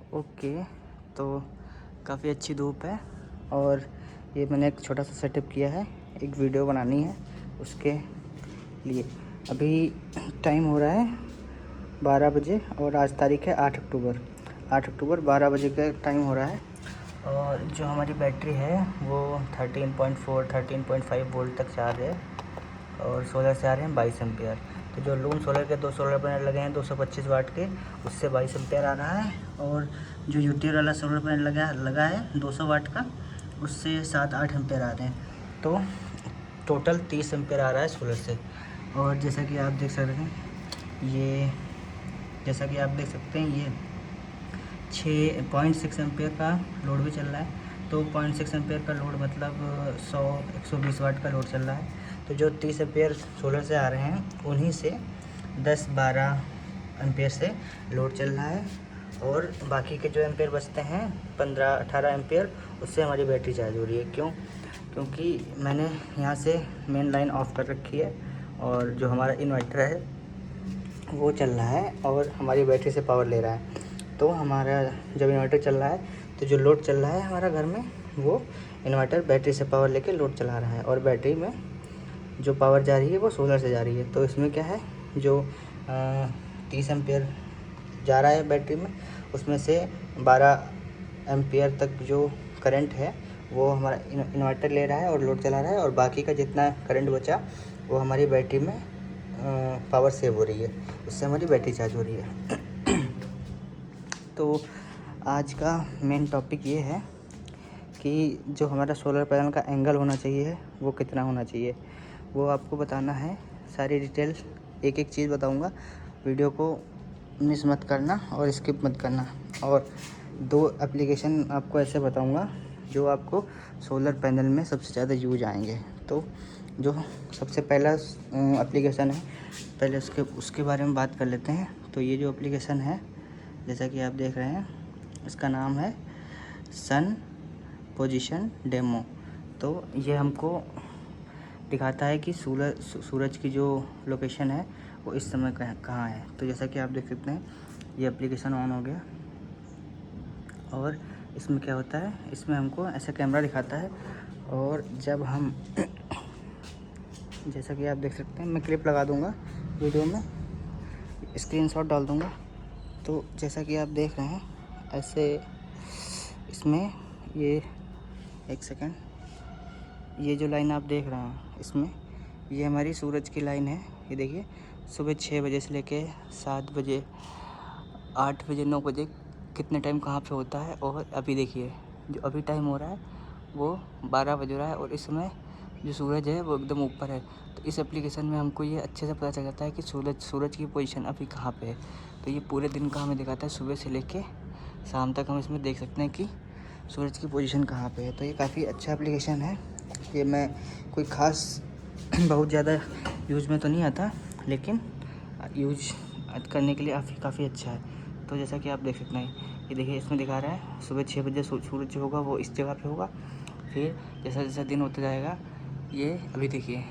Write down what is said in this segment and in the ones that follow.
Okay, तो काफ़ी अच्छी धूप है और ये मैंने एक छोटा सा सेटअप किया है, एक वीडियो बनानी है उसके लिए। अभी टाइम हो रहा है 12 बजे और आज तारीख है 8 अक्टूबर 12 बजे का टाइम हो रहा है। और जो हमारी बैटरी है वो 13.5 वोल्ट तक चार्ज है और सोलर से आ रहे हैं 22 एम्पियर। तो जो लूम सोलर के 2 सोलर पैनल लगे हैं 225 वाट के, उससे 22 एम्पियर आ रहा है। और जो यूटीआर वाला सोलर पैनल लगा है 200 वाट का, उससे 7-8 एम्पियर आ रहे हैं। तो टोटल 30 एम्पियर आ रहा है सोलर से। और जैसा कि आप देख सकते हैं ये 6.6 एम्पियर का लोड भी चल रहा है। तो 0.6 एम्पियर का लोड मतलब 100-120 वाट का लोड चल रहा है। तो जो 30 एम्पियर सोलर से आ रहे हैं उन्हीं से 10-12 एम्पियर से लोड चल रहा है। और बाकी के जो एम्पियर बचते हैं 15-18 एम्पियर, उससे हमारी बैटरी चार्ज हो रही है। क्योंकि मैंने यहाँ से मेन लाइन ऑफ कर रखी है और जो हमारा इन्वर्टर है वो चल रहा है और हमारी बैटरी से पावर ले रहा है। तो हमारा जब इन्वर्टर चल रहा है तो जो लोड चल रहा है हमारा घर में, वो इन्वर्टर बैटरी से पावर लेके लोड चला रहा है और बैटरी में जो पावर जा रही है वो सोलर से जा रही है। तो इसमें क्या है, जो 30 एम्पियर जा रहा है बैटरी में, उसमें से 12 एम्पियर तक जो करंट है वो हमारा इन्वर्टर ले रहा है और लोड चला रहा है। और बाकी का जितना करंट बचा वो हमारी बैटरी में पावर सेव हो रही है, उससे हमारी बैटरी चार्ज हो रही है। तो आज का मेन टॉपिक ये है कि जो हमारा सोलर पैनल का एंगल होना चाहिए वो कितना होना चाहिए, वो आपको बताना है। सारी डिटेल एक एक चीज़ बताऊंगा, वीडियो को मिस मत करना और स्किप मत करना। और 2 एप्लीकेशन आपको ऐसे बताऊंगा जो आपको सोलर पैनल में सबसे ज़्यादा यूज आएंगे। तो जो सबसे पहला एप्लीकेशन है, पहले उसके बारे में बात कर लेते हैं। तो ये जो एप्लीकेशन है, जैसा कि आप देख रहे हैं, इसका नाम है सन पोजीशन डेमो। तो ये हमको दिखाता है कि सूरज की जो लोकेशन है वो इस समय कहाँ है। तो जैसा कि आप देख सकते हैं ये एप्लीकेशन ऑन हो गया और इसमें क्या होता है, इसमें हमको ऐसा कैमरा दिखाता है। और जब हम जैसा कि आप देख सकते हैं, मैं क्लिप लगा दूंगा वीडियो में, स्क्रीनशॉट डाल दूंगा। तो जैसा कि आप देख रहे हैं ऐसे इसमें ये 1 सेकंड, ये जो लाइन आप देख रहे हैं इसमें, ये हमारी सूरज की लाइन है। ये देखिए सुबह 6 बजे से लेके 7 बजे, 8 बजे, 9 बजे कितने टाइम कहाँ पे होता है। और अभी देखिए जो अभी टाइम हो रहा है वो 12 बज रहा है और इस समय जो सूरज है वो एकदम ऊपर है। तो इस एप्लीकेशन में हमको ये अच्छे से पता चल जाता है कि सूरज की पोजीशन अभी कहाँ पे है। तो ये पूरे दिन का हमें दिखाता है, सुबह से लेके शाम तक हम इसमें देख सकते हैं कि सूरज की पोजीशन कहाँ पे है। तो ये काफ़ी अच्छा एप्लीकेशन है। ये मैं कोई ख़ास बहुत ज़्यादा यूज में तो नहीं आता, लेकिन यूज करने के लिए काफ़ी अच्छा है। तो जैसा कि आप देख सकते हैं, ये देखिए इसमें दिखा रहा है सुबह 6 बजे सूरज जो होगा वो इस जगह पे होगा। फिर जैसा जैसा दिन होता जाएगा, ये अभी देखिए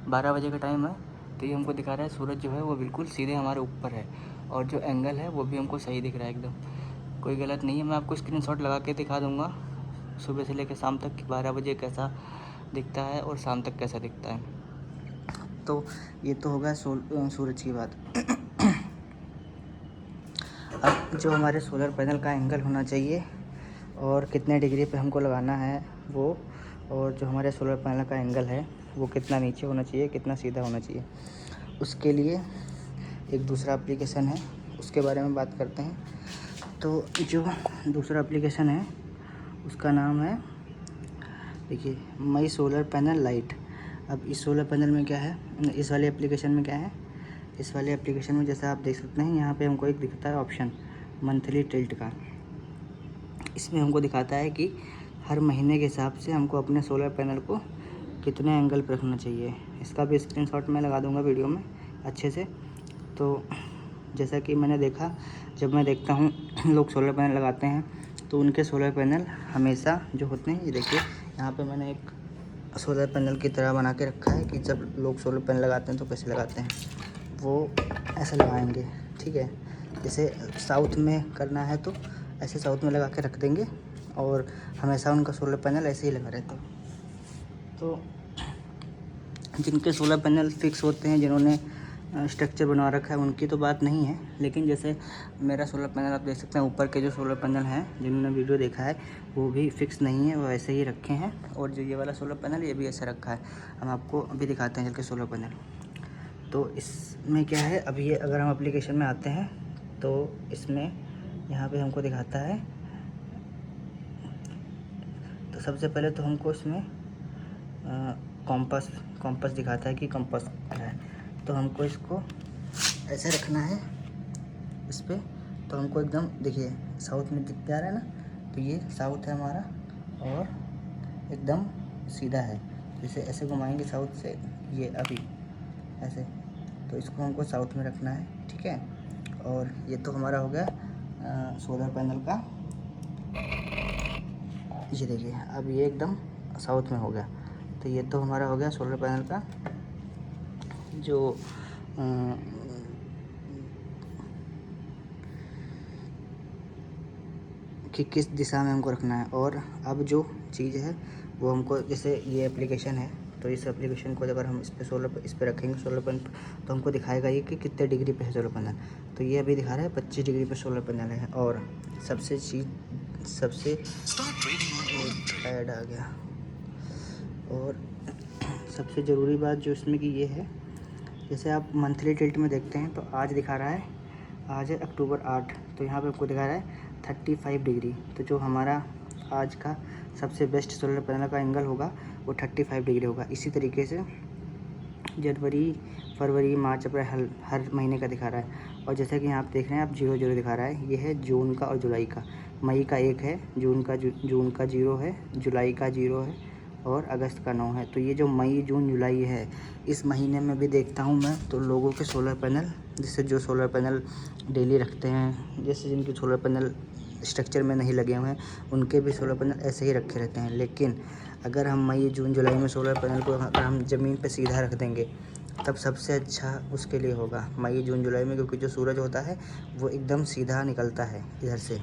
12 बजे का टाइम है, तो ये हमको दिखा रहा है सूरज जो है वो बिल्कुल सीधे हमारे ऊपर है और जो एंगल है वो भी हमको सही दिख रहा है, एकदम कोई गलत नहीं है। मैं आपको स्क्रीनशॉट लगा के दिखा दूँगा सुबह से लेकर शाम तक 12 बजे कैसा दिखता है और शाम तक कैसा दिखता है। तो ये तो होगा सूरज की बात। अब जो हमारे सोलर पैनल का एंगल होना चाहिए और कितने डिग्री पे हमको लगाना है वो, और जो हमारे सोलर पैनल का एंगल है वो कितना नीचे होना चाहिए, कितना सीधा होना चाहिए, उसके लिए एक दूसरा एप्लीकेशन है, उसके बारे में बात करते हैं। तो जो दूसरा एप्लीकेशन है उसका नाम है, देखिए, माई सोलर पैनल लाइट। अब इस सोलर पैनल में क्या है, इस वाले एप्लीकेशन में क्या है, इस वाले एप्लीकेशन में जैसा आप देख सकते हैं यहाँ पे हमको एक दिखता है ऑप्शन मंथली टिल्ट का। इसमें हमको दिखाता है कि हर महीने के हिसाब से हमको अपने सोलर पैनल को कितने एंगल पर रखना चाहिए। इसका भी स्क्रीनशॉट मैं लगा दूंगा वीडियो में अच्छे से। तो जैसा कि मैंने देखा, जब मैं देखता हूँ लोग सोलर पैनल लगाते हैं तो उनके सोलर पैनल हमेशा जो होते हैं, ये देखिए यहाँ पे मैंने एक सोलर पैनल की तरह बना के रखा है कि जब लोग सोलर पैनल लगाते हैं तो कैसे लगाते हैं, वो ऐसा लगाएंगे, ठीक है। जैसे साउथ में करना है तो ऐसे साउथ में लगा के रख देंगे और हमेशा उनका सोलर पैनल ऐसे ही लगा रहता है। तो जिनके सोलर पैनल फिक्स होते हैं, जिन्होंने स्ट्रक्चर बनवा रखा है, उनकी तो बात नहीं है। लेकिन जैसे मेरा सोलर पैनल आप देख सकते हैं, ऊपर के जो सोलर पैनल हैं जिन्होंने वीडियो देखा है वो भी फिक्स नहीं है, वो ऐसे ही रखे हैं। और जो ये वाला सोलर पैनल ये भी ऐसे रखा है। हम आपको अभी दिखाते हैं चल के सोलर पैनल। तो इसमें क्या है, अभी ये अगर हम एप्लीकेशन में आते हैं तो इसमें यहाँ पे हमको दिखाता है। तो सबसे पहले तो हमको इसमें कॉम्पस दिखाता है कि कॉम्पस क्या है। तो हमको इसको ऐसे रखना है इस पर। तो हमको एकदम देखिए साउथ में दिख जा रहा है ना, तो ये साउथ है हमारा और एकदम सीधा है। जैसे ऐसे घुमाएंगे साउथ से, ये अभी ऐसे, तो इसको हमको साउथ में रखना है, ठीक है। और ये तो हमारा हो गया सोलर पैनल का। ये देखिए अब ये एकदम साउथ में हो गया। तो ये तो हमारा हो गया सोलर पैनल का जो कि किस दिशा में हमको रखना है। और अब जो चीज़ है वो हमको, जैसे ये एप्लीकेशन है, तो इस एप्लीकेशन को अगर हम इस पर रखेंगे सोलर पैनल, तो हमको दिखाएगा ये कि कितने डिग्री पे है सोलर पैनल। तो ये अभी दिखा रहा है 25 डिग्री पे सोलर पैनल है। और सबसे ऐड आ गया। और सबसे ज़रूरी बात जो इसमें की ये है, जैसे आप मंथली टिल्ट में देखते हैं तो आज दिखा रहा है, आज है अक्टूबर 8, तो यहाँ पे आपको दिखा रहा है 35 डिग्री। तो जो हमारा आज का सबसे बेस्ट सोलर पैनल का एंगल होगा वो 35 डिग्री होगा। इसी तरीके से जनवरी, फरवरी, मार्च, अप्रैल हर महीने का दिखा रहा है। और जैसा कि यहाँ आप देख रहे हैं, आप 0 दिखा रहा है। ये है जून का और जुलाई का। मई का 1 है, जून का 0 है, जुलाई का 0 है और अगस्त का 9 है। तो ये जो मई, जून, जुलाई है, इस महीने में भी देखता हूँ मैं तो लोगों के सोलर पैनल, जैसे जो सोलर पैनल डेली रखते हैं, जैसे जिनके सोलर पैनल स्ट्रक्चर में नहीं लगे हुए हैं, उनके भी सोलर पैनल ऐसे ही रखे रहते हैं। लेकिन अगर हम मई, जून, जुलाई में सोलर पैनल को अगर हम ज़मीन पे सीधा रख देंगे तब सबसे अच्छा उसके लिए होगा मई, जून, जुलाई में, क्योंकि जो सूरज होता है वो एकदम सीधा निकलता है इधर से।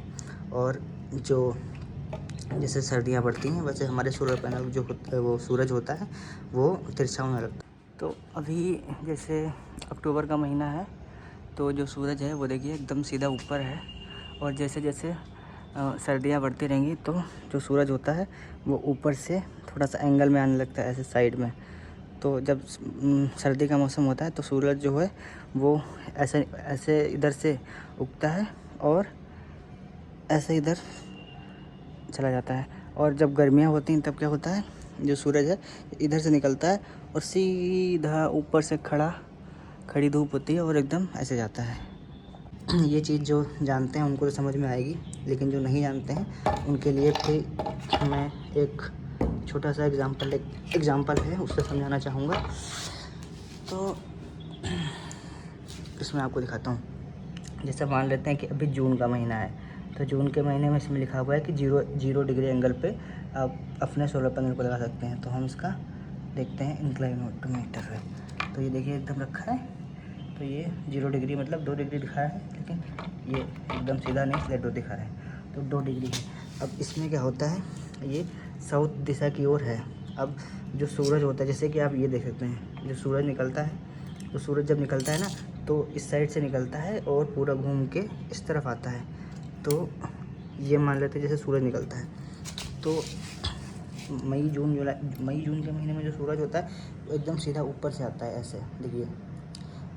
और जो जैसे सर्दियाँ बढ़ती हैं वैसे हमारे सोलर पैनल जो होता है, वो सूरज होता है वो तिरछा होने लगता है। तो अभी जैसे अक्टूबर का महीना है तो जो सूरज है वो देखिए एकदम सीधा ऊपर है। और जैसे जैसे सर्दियाँ बढ़ती रहेंगी तो जो सूरज होता है वो ऊपर से थोड़ा सा एंगल में आने लगता है, ऐसे साइड में। तो जब सर्दी का मौसम होता है तो सूरज जो है वो ऐसे ऐसे इधर से उगता है और ऐसे इधर चला जाता है। और जब गर्मियाँ होती हैं तब क्या होता है, जो सूरज है इधर से निकलता है और सीधा ऊपर से खड़ी धूप होती है और एकदम ऐसे जाता है। ये चीज़ जो जानते हैं उनको तो समझ में आएगी, लेकिन जो नहीं जानते हैं उनके लिए फिर मैं एक छोटा सा एग्ज़ाम्पल है उससे समझाना चाहूँगा। तो इसमें आपको दिखाता हूँ। जैसे मान लेते हैं कि अभी जून का महीना है, तो जून के महीने में इसमें लिखा हुआ है कि 0 डिग्री एंगल पे आप अपने सोलर पैनल को लगा सकते हैं। तो हम इसका देखते हैं इंक्लाइनोमीटर है। तो ये देखिए एकदम रखा है, तो ये 0 डिग्री मतलब 2 डिग्री दिखा रहा है, लेकिन ये एकदम सीधा नहीं, इसलिए 2 दिखा रहा है, तो 2 डिग्री है। अब इसमें क्या होता है, ये साउथ दिशा की ओर है। अब जो सूरज होता है, जैसे कि आप ये देख सकते हैं, जो सूरज निकलता है, तो सूरज जब निकलता है ना तो इस साइड से निकलता है और पूरा घूम के इस तरफ आता है। तो ये मान लेते हैं जैसे सूरज निकलता है तो मई जून के महीने में जो सूरज होता है वो एकदम सीधा ऊपर से आता है, ऐसे देखिए।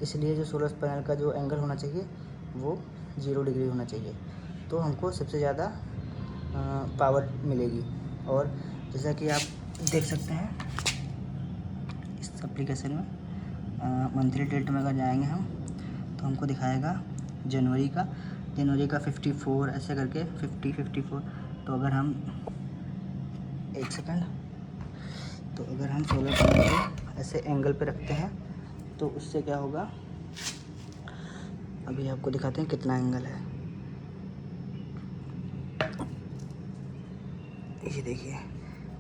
इसलिए जो सोलर पैनल का जो एंगल होना चाहिए वो 0 डिग्री होना चाहिए, तो हमको सबसे ज़्यादा पावर मिलेगी। और जैसा कि आप देख सकते हैं इस एप्लीकेशन में, मंथली टिल्ट में अगर जाएंगे हम तो हमको दिखाएगा जनवरी का 54 ऐसे करके 54। तो अगर हम एक सेकंड, तो अगर हम सोलर पैनल को ऐसे एंगल पे रखते हैं तो उससे क्या होगा, अभी आपको दिखाते हैं कितना एंगल है। ये देखिए,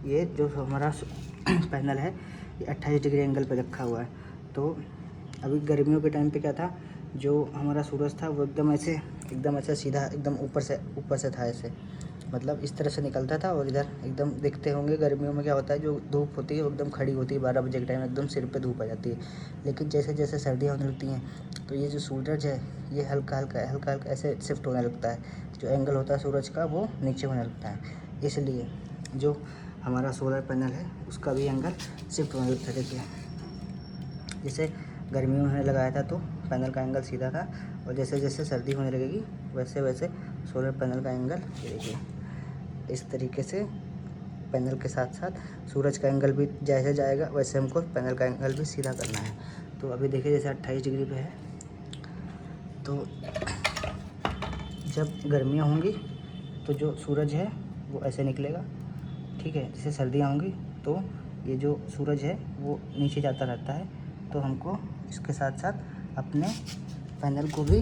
ये जो हमारा पैनल है ये 28 डिग्री एंगल पे रखा हुआ है। तो अभी गर्मियों के टाइम पे क्या था, जो हमारा सूरज था वो एकदम ऐसे एकदम ऐसे सीधा एकदम ऊपर से था ऐसे, मतलब इस तरह से निकलता था। और इधर एकदम देखते होंगे गर्मियों में क्या होता है, जो धूप होती है वो एकदम खड़ी होती है 12 बजे के टाइम, एकदम सिर पे धूप आ जाती है। लेकिन जैसे जैसे सर्दियाँ होने लगती हैं तो ये जो सूरज है ये हल्का हल्का ऐसे शिफ्ट होने लगता है। जो एंगल होता है सूरज का वो नीचे होने लगता है। इसलिए जो हमारा सोलर पैनल है उसका भी एंगल शिफ्ट होने लगता है। देखिए, जैसे गर्मियों में लगाया था तो पैनल का एंगल सीधा था, और जैसे जैसे सर्दी होने लगेगी वैसे वैसे सोलर पैनल का एंगल, ये देखिए इस तरीके से पैनल के साथ साथ सूरज का एंगल भी जैसे जाएगा वैसे हमको पैनल का एंगल भी सीधा करना है। तो अभी देखिए जैसे 28 डिग्री पे है, तो जब गर्मियाँ होंगी तो जो सूरज है वो ऐसे निकलेगा, ठीक है। जैसे सर्दियाँ होंगी तो ये जो सूरज है वो नीचे जाता रहता है। तो हमको इसके साथ साथ अपने पैनल को भी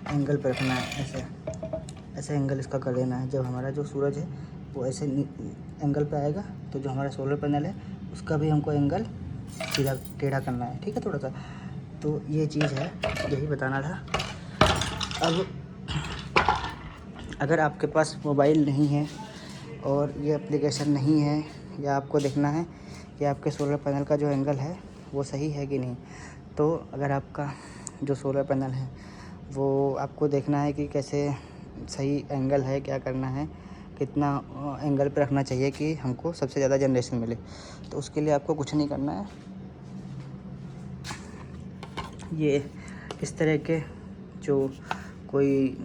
एंगल पर रखना है, ऐसे एंगल इसका कर देना है। जब हमारा जो सूरज है वो ऐसे एंगल पे आएगा तो जो हमारा सोलर पैनल है उसका भी हमको एंगल सीधा टेढ़ा करना है, ठीक है, थोड़ा सा। तो ये चीज़ है, यही बताना था। अब अगर आपके पास मोबाइल नहीं है और ये एप्लीकेशन नहीं है, या आपको देखना है कि आपके सोलर पैनल का जो एंगल है वो सही है कि नहीं, तो अगर आपका जो सोलर पैनल है वो आपको देखना है कि कैसे सही एंगल है, क्या करना है, कितना एंगल पे रखना चाहिए कि हमको सबसे ज़्यादा जनरेशन मिले, तो उसके लिए आपको कुछ नहीं करना है। ये इस तरह के जो कोई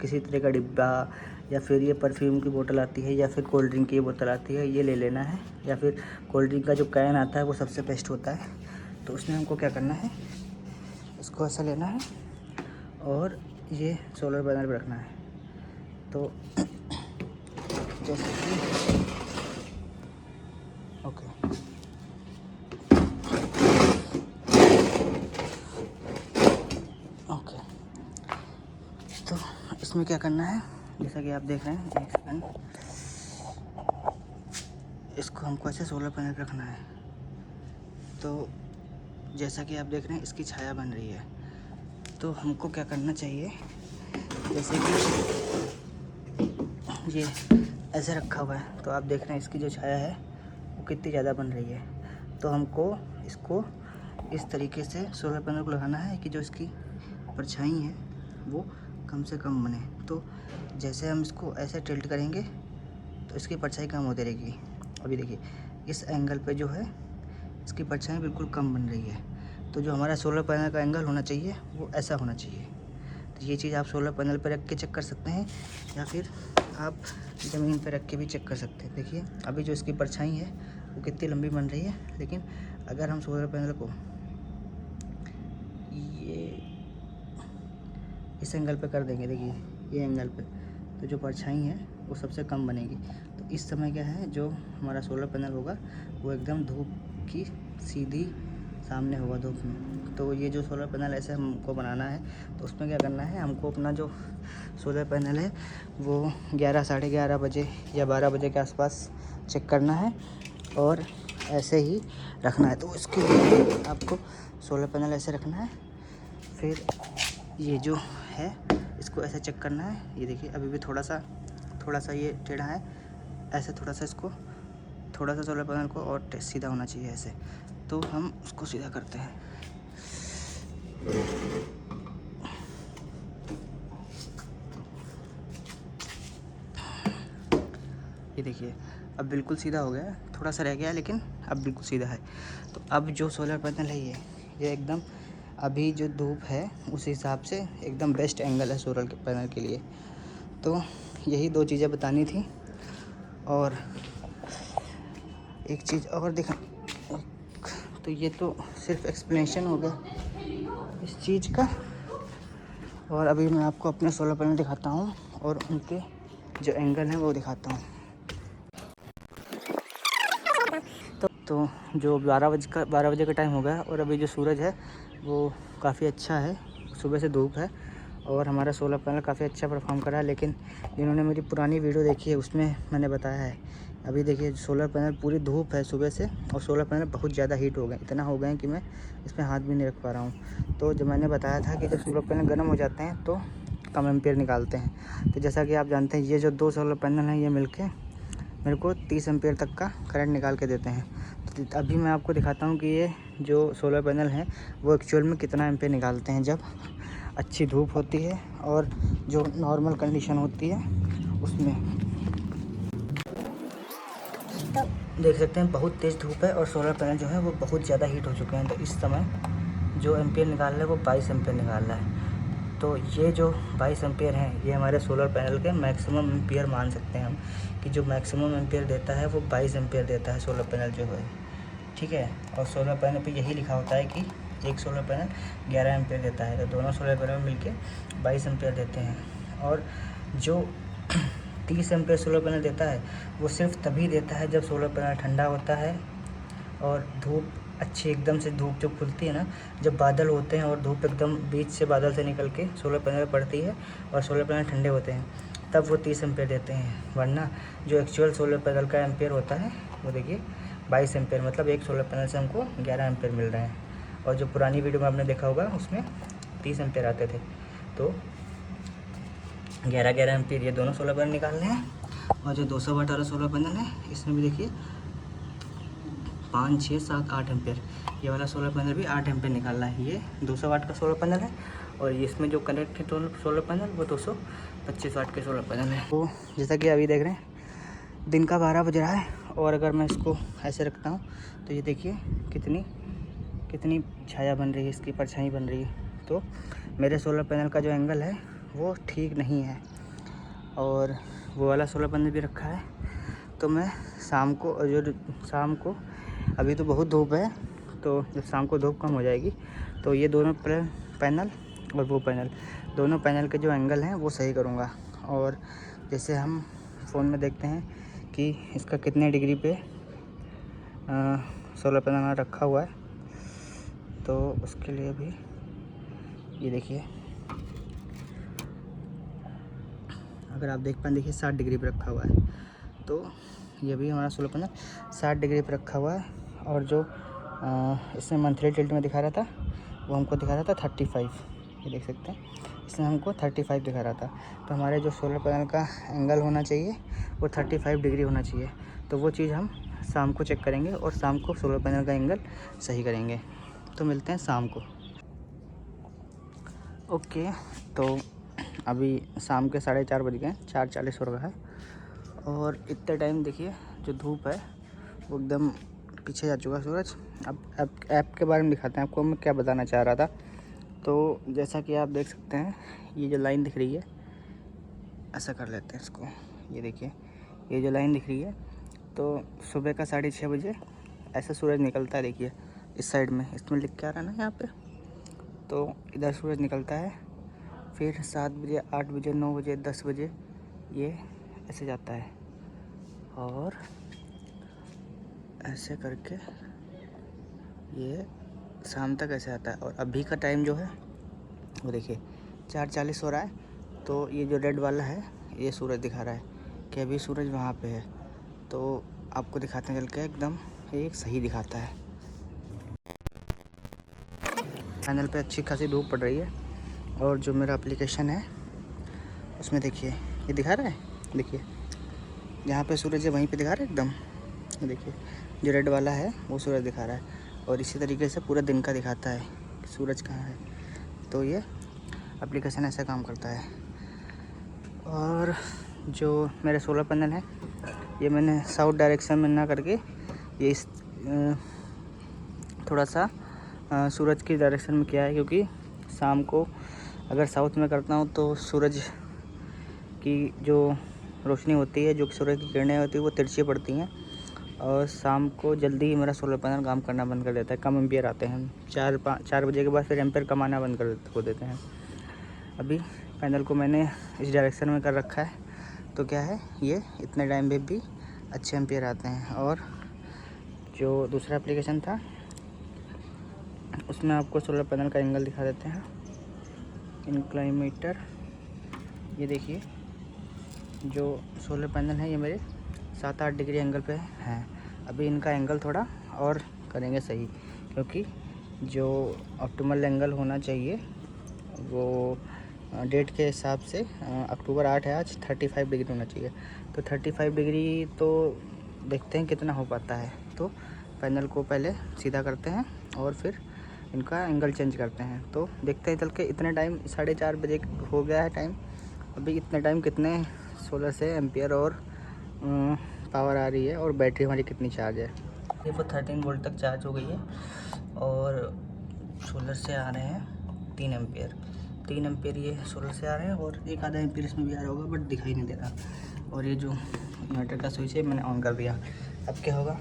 किसी तरह का डिब्बा, या फिर ये परफ्यूम की बोतल आती है, या फिर कोल्ड ड्रिंक की बोतल आती है, ये ले लेना है। या फिर कोल्ड ड्रिंक का जो कैन आता है वो सबसे बेस्ट होता है। तो उसमें हमको क्या करना है, इसको ऐसा लेना है और ये सोलर पैनल पर रखना है। तो जैसे कि ओके, तो इसमें क्या करना है, जैसा कि आप देख रहे हैं, एक सेकंड, इसको हमको ऐसे सोलर पैनल पर रखना है। तो जैसा कि आप देख रहे हैं इसकी छाया बन रही है, तो हमको क्या करना चाहिए, जैसे कि ये ऐसे रखा हुआ है तो आप देख रहे हैं इसकी जो छाया है वो कितनी ज़्यादा बन रही है। तो हमको इसको इस तरीके से सोलर पैनल को लगाना है कि जो इसकी परछाई है वो कम से कम बने। तो जैसे हम इसको ऐसे टिल्ट करेंगे तो इसकी परछाई कम होती रहेगी। अभी देखिए इस एंगल पे जो है इसकी परछाई बिल्कुल कम बन रही है। तो जो हमारा सोलर पैनल का एंगल होना चाहिए वो ऐसा होना चाहिए। तो ये चीज़ आप सोलर पैनल पर रख के चेक कर सकते हैं, या फिर आप ज़मीन पर रख के भी चेक कर सकते हैं। देखिए अभी जो इसकी परछाई है वो कितनी लंबी बन रही है, लेकिन अगर हम सोलर पैनल को ये इस एंगल पे कर देंगे, देखिए ये एंगल पे, तो जो परछाई है वो सबसे कम बनेगी। तो इस समय क्या है, जो हमारा सोलर पैनल होगा वो एकदम धूप की सीधी सामने होगा धूप में। तो ये जो सोलर पैनल ऐसे हमको बनाना है, तो उसमें क्या करना है, हमको अपना जो सोलर पैनल है वो 11 साढ़े 11 बजे या 12 बजे के आसपास चेक करना है और ऐसे ही रखना है। तो इसके लिए आपको सोलर पैनल ऐसे रखना है, फिर ये जो है इसको ऐसे चेक करना है। ये देखिए अभी भी थोड़ा सा ये टेढ़ा है, ऐसे थोड़ा सा इसको, थोड़ा सा सोलर पैनल को और सीधा होना चाहिए ऐसे। तो हम उसको सीधा करते हैं। ये देखिए अब बिल्कुल सीधा हो गया है, थोड़ा सा रह गया है लेकिन अब बिल्कुल सीधा है। तो अब जो सोलर पैनल है ये एकदम अभी जो धूप है उस हिसाब से एकदम बेस्ट एंगल है सोलर पैनल के लिए। तो यही 2 चीज़ें बतानी थी। और एक चीज़ और दिखा, तो ये तो सिर्फ एक्सप्लेनेशन हो गया इस चीज़ का। और अभी मैं आपको अपने सोलर पैनल दिखाता हूँ और उनके जो एंगल हैं वो दिखाता हूँ। तो जो 12 बजे का टाइम हो गया और अभी जो सूरज है वो काफ़ी अच्छा है, सुबह से धूप है और हमारा सोलर पैनल काफ़ी अच्छा परफॉर्म कर रहा है। लेकिन जिन्होंने मेरी पुरानी वीडियो देखी है उसमें मैंने बताया है अभी देखिए सोलर पैनल पूरी धूप है सुबह से और सोलर पैनल बहुत ज़्यादा हीट हो गए, इतना हो गए कि मैं इसमें हाथ भी नहीं रख पा रहा हूँ। तो जब मैंने बताया था कि जब सोलर पैनल गर्म हो जाते हैं तो कम एम्पेयर निकालते हैं। तो जैसा कि आप जानते हैं ये जो 2 सोलर पैनल हैं ये मिलके मेरे को 30 एम्पेयर तक का करंट निकाल के देते हैं। तो अभी मैं आपको दिखाता हूँ कि ये जो सोलर पैनल हैं वो एक्चुअल में कितना एम्पेयर निकालते हैं जब अच्छी धूप होती है और जो नॉर्मल कंडीशन होती है उसमें। देख सकते हैं बहुत तेज़ धूप है और सोलर पैनल जो है वो बहुत ज़्यादा हीट हो चुके हैं। तो इस समय जो एम्पेयर निकाल रहा है वो 22 एम्पेयर निकाल रहा है। तो ये जो 22 एम्पेयर हैं ये हमारे सोलर पैनल के मैक्सिमम एम्पेयर मान सकते हैं हम, कि जो मैक्सिमम एम्पेयर देता है वो 22 एम्पेयर देता है सोलर पैनल जो है, ठीक है। और सोलर पैनल पे यही लिखा होता है कि एक सोलर पैनल 11 एम्पेयर देता है। तो दोनों सोलर पैनल मिलके 22 एम्पेयर देते हैं। और जो 30 एम्पेयर सोलर पैनल देता है वो सिर्फ तभी देता है जब सोलर पैनल ठंडा होता है और धूप अच्छी एकदम से धूप जो खुलती है ना, जब बादल होते हैं और धूप एकदम बीच से बादल से निकल के सोलर पैनल पड़ती है और सोलर पैनल ठंडे होते हैं, तब वो 30 एम्पेयर देते हैं। वरना जो एक्चुअल सोलर पैनल का एम्पेयर होता है वो देखिए 22 एम्पेयर, मतलब एक सोलर पैनल से हमको 11 एम्पेयर मिल रहे हैं। और जो पुरानी वीडियो में आपने देखा होगा उसमें 30 एम्पेयर आते थे। तो 11 एम्पेयर ये दोनों सोलर पैनल निकालने हैं। और जो 200 वाट वाला सोलर पैनल है इसमें भी देखिए 5, 6, 7, 8 एम्पेयर, ये वाला सोलर पैनल भी 8 एम्पेयर निकाल रहा है। ये 200 वाट का सोलर पैनल है और इसमें जो कनेक्ट है सोलर पैनल वो 225 वाट के सोलर पैनल है। तो जैसा कि अभी देख रहे हैं दिन का 12 बज रहा है और अगर मैं इसको ऐसे रखता हूँ तो ये देखिए कितनी छाया बन रही है, इसकी परछाई बन रही है। तो मेरे सोलर पैनल का जो एंगल है वो ठीक नहीं है। और वो वाला सोलर पैनल भी रखा है। तो मैं शाम को अभी तो बहुत धूप है, तो जब शाम को धूप कम हो जाएगी तो ये दोनों पैनल और वो पैनल, दोनों पैनल के जो एंगल हैं वो सही करूँगा। और जैसे हम फ़ोन में देखते हैं कि इसका कितने डिग्री पे सोलर पैनल रखा हुआ है, तो उसके लिए भी ये देखिए, अगर आप देख पाएँ देखिए 60 डिग्री पे रखा हुआ है। तो ये भी हमारा सोलर पैनल 60 डिग्री पे रखा हुआ है। और जो इसमें मंथली टिल्ट में दिखा रहा था वो हमको दिखा रहा था 35, ये देख सकते हैं इसमें हमको 35 दिखा रहा था। तो हमारे जो सोलर पैनल का एंगल होना चाहिए वो 35 डिग्री होना चाहिए। तो वो चीज़ हम शाम को चेक करेंगे और शाम को सोलर पैनल का एंगल सही करेंगे। तो मिलते हैं शाम को। ओके, तो अभी शाम के 4:30 बज गए, 4:40 हो रहा है। और इतने टाइम देखिए जो धूप है वो एकदम पीछे जा चुका सूरज। अब ऐप के बारे में दिखाते हैं आपको, मैं क्या बताना चाह रहा था। तो जैसा कि आप देख सकते हैं ये जो लाइन दिख रही है, ऐसा कर लेते हैं इसको, ये देखिए ये जो लाइन दिख रही है, तो सुबह का 6:30 बजे ऐसा सूरज निकलता है। देखिए इस साइड में इसमें लिख के आ रहा है ना यहाँ पे, तो इधर सूरज निकलता है, फिर 7 बजे, 8 बजे, 9 बजे, 10 बजे ये ऐसे जाता है और ऐसे करके ये शाम तक ऐसे आता है। और अभी का टाइम जो है वो देखिए 4:40 हो रहा है। तो ये जो रेड वाला है ये सूरज दिखा रहा है कि अभी सूरज वहाँ पे है। तो आपको दिखाते हैं चल के, एकदम एक सही दिखाता है। पैनल पे अच्छी खासी धूप पड़ रही है और जो मेरा एप्लीकेशन है उसमें देखिए ये दिखा रहा है, देखिए जहाँ पे सूरज है वहीं पे दिखा रहा है एकदम, ये देखिए जो रेड वाला है वो सूरज दिखा रहा है। और इसी तरीके से पूरा दिन का दिखाता है कि सूरज कहाँ है। तो ये एप्लीकेशन ऐसा काम करता है। और जो मेरे सोलर पैनल है ये मैंने साउथ डायरेक्शन में ना करके ये इस थोड़ा सा सूरज की डायरेक्शन में किया है, क्योंकि शाम को अगर साउथ में करता हूँ तो सूरज की जो रोशनी होती है, जो सूरज की किरणें होती है वो तिरछी पड़ती हैं और शाम को जल्दी ही मेरा सोलर पैनल काम करना बंद कर देता है। कम एम्पियर आते हैं, 4 बजे के बाद फिर एम्पियर कम आना बंद कर देते हैं। अभी पैनल को मैंने इस डायरेक्शन में कर रखा है, तो क्या है ये इतने टाइम में भी अच्छे एम्पियर आते हैं। और जो दूसरा एप्लीकेशन था उसमें आपको सोलर पैनल का एंगल दिखा देते हैं, इंक्लाइमीटर। ये देखिए जो सोलर पैनल है ये मेरे 7-8 डिग्री एंगल पे हैं। अभी इनका एंगल थोड़ा और करेंगे सही, क्योंकि जो ऑप्टिमल एंगल होना चाहिए वो डेट के हिसाब से अक्टूबर 8 है आज, 35 डिग्री होना चाहिए। तो 35 डिग्री तो देखते हैं कितना हो पाता है। तो पैनल को पहले सीधा करते हैं और फिर इनका एंगल चेंज करते हैं। तो देखते हैं चल के। इतने टाइम 4:30 बजे हो गया है टाइम। अभी इतने टाइम कितने सोलर से एम्पियर और पावर आ रही है और बैटरी हमारी कितनी चार्ज है। ये वो 13 वोल्ट तक चार्ज हो गई है और सोलर से आ रहे हैं 3 एम्पियर। 3 एम्पियर ये सोलर से आ रहे हैं और 1 आधा एम्पियर इसमें भी आ रहा होगा, बट दिखाई नहीं दे रहा। और ये जो इन्वर्टर का स्विच है मैंने ऑन कर दिया। अब क्या होगा,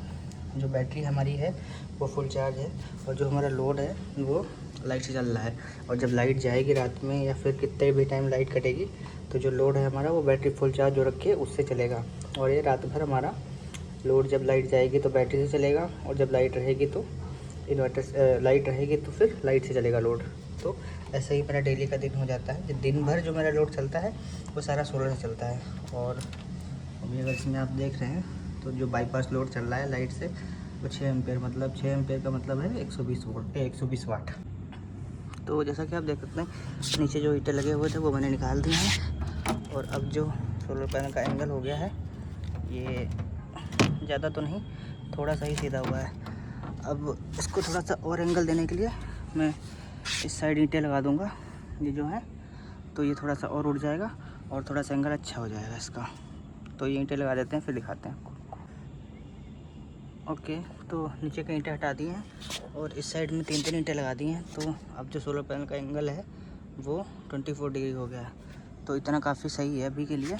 जो बैटरी हमारी है वो फुल चार्ज है और जो हमारा लोड है वो लाइट से चल रहा है। और जब लाइट जाएगी रात में या फिर कितने भी टाइम लाइट कटेगी तो जो लोड है हमारा वो बैटरी फुल चार्ज जो रखी है उससे चलेगा। और ये रात भर हमारा लोड जब लाइट जाएगी तो बैटरी से चलेगा और जब लाइट रहेगी तो इन्वर्टर लाइट रहेगी तो फिर लाइट से चलेगा लोड। तो ऐसे ही मेरा डेली का दिन हो जाता है। दिन भर जो मेरा लोड चलता है वो सारा सोलर से चलता है। और अभी अगर इसमें आप देख रहे हैं तो जो बाईपास लोड चल रहा है लाइट से वो 6 एम्पियर, मतलब 6 एम्पियर का मतलब है 120 वोल्ट 120 वाट। तो जैसा कि आप देख सकते हैं नीचे जो ईंटें लगे हुए थे वो मैंने निकाल दिए हैं। और अब जो सोलर पैनल का एंगल हो गया है ये ज़्यादा तो नहीं, थोड़ा सा ही सीधा हुआ है। अब इसको थोड़ा सा और एंगल देने के लिए मैं इस साइड ईंटें लगा दूंगा ये जो है, तो ये थोड़ा सा और उड़ जाएगा और थोड़ा सा एंगल अच्छा हो जाएगा इसका। तो ये ईंटें लगा देते हैं फिर दिखाते हैं आपको। ओके, तो नीचे के ईंटें हटा दिए हैं और इस साइड में 3 ईंटें लगा दी हैं। तो अब जो सोलर पैनल का एंगल है वो 24 डिग्री हो गया है। तो इतना काफ़ी सही है अभी के लिए।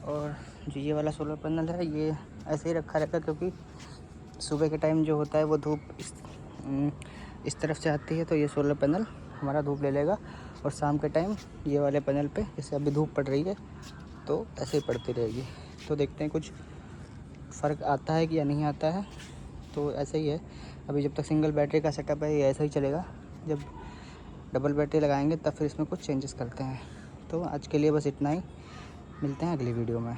और जो ये वाला सोलर पैनल है ये ऐसे ही रखा रहता है, क्योंकि सुबह के टाइम जो होता है वो धूप इस तरफ से आती है तो ये सोलर पैनल हमारा धूप ले लेगा। और शाम के टाइम ये वाले पैनल पे जैसे अभी धूप पड़ रही है तो ऐसे ही पड़ती रहेगी। तो देखते हैं कुछ फ़र्क आता है कि या नहीं आता है। तो ऐसे ही है अभी, जब तक सिंगल बैटरी का सेटअप है ये ऐसा ही चलेगा। जब डबल बैटरी लगाएंगे तब फिर इसमें कुछ चेंजेस करते हैं। तो आज के लिए बस इतना ही, मिलते हैं अगली वीडियो में।